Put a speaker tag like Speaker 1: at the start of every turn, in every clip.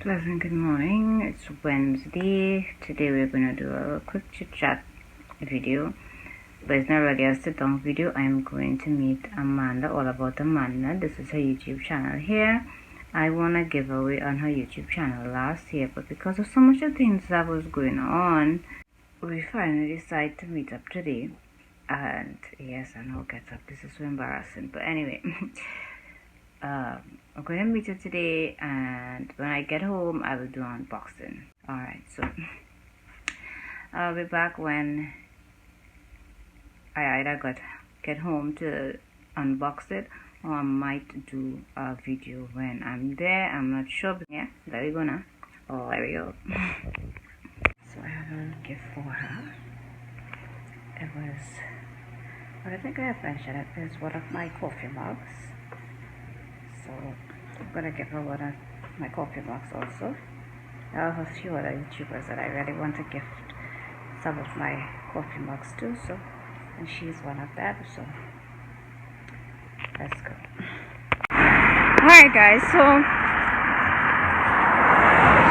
Speaker 1: Pleasant good morning. It's Wednesday. Today we're gonna do a quick chit chat video, but it's not really a sit down video. I'm going to meet Amanda, all about Amanda. This is her YouTube channel here. I won a giveaway on her YouTube channel last year, but because of so much of things that was going on, we finally decided to meet up today. And yes, I know, get up. This is so embarrassing, but anyway. I'm going to meet her today, and when I get home I will do unboxing. Alright, so I'll be back when I either get home to unbox it, or I might do a video when I'm there. I'm not sure, but yeah, there we go now. Oh, there we go. So I have a gift for her. It was, well, I think I have mentioned it is one of my coffee mugs. So I'm gonna give her one of my coffee mugs also. I have a few other YouTubers that I really want to gift some of my coffee mugs to, so, and she's one of them, so let's go. Alright guys, so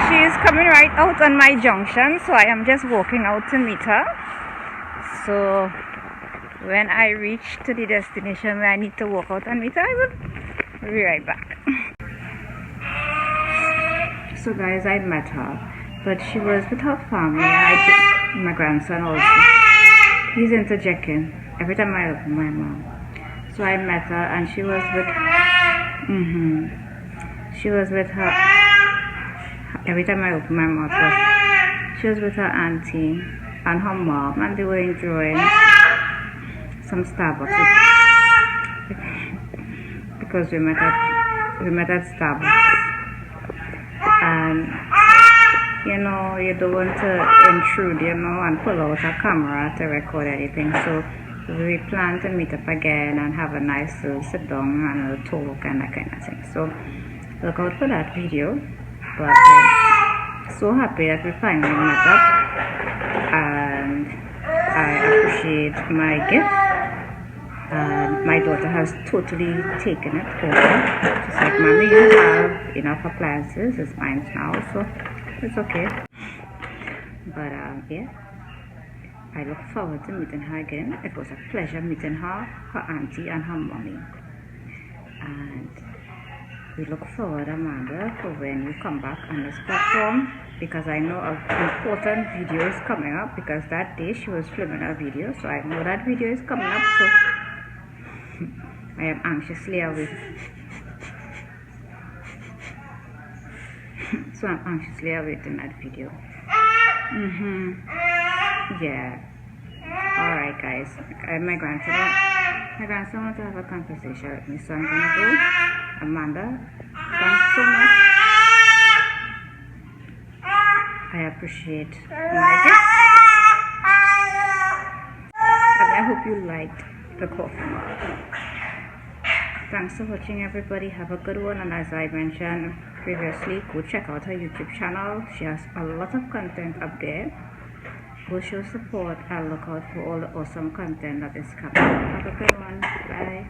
Speaker 1: she is coming right out on my junction, so I am just walking out to meet her. So when I reach to the destination where I need to walk out and meet her, I will be right back. So guys, I met her, but she was with her family. My grandson also. He's interjecting every time I open my mouth. So I met her, and she was with she was with her every time I open my mouth. She was with her auntie and her mom, and they were enjoying some Starbucks because we met at Starbucks. And you know, you don't want to intrude, you know, and pull out a camera to record anything. So we plan to meet up again and have a nice sit down and a talk and that kind of thing. So look out for that video. But I'm so happy that we finally met up, and I appreciate my gift. My daughter has totally taken it over. She's like, Mommy, you have enough appliances. It's mine now, so it's okay. But yeah, I look forward to meeting her again. It was a pleasure meeting her, her auntie, and her mommy. And we look forward, Amanda, for when you come back on this platform, because I know an important video is coming up, because that day she was filming a video, so I know that video is coming up, so I am anxiously awaiting. So I'm anxiously awaiting that video. Yeah. Alright guys. My grandson wants to have a conversation with me, so I'm gonna go. Amanda, thanks so much. I appreciate my gift. And I hope you liked the coffee mug. Thanks for watching, everybody. Have a good one. And as I mentioned previously, go check out her YouTube channel. She has a lot of content up there. Go show support and look out for all the awesome content that is coming. Have a good one. Bye.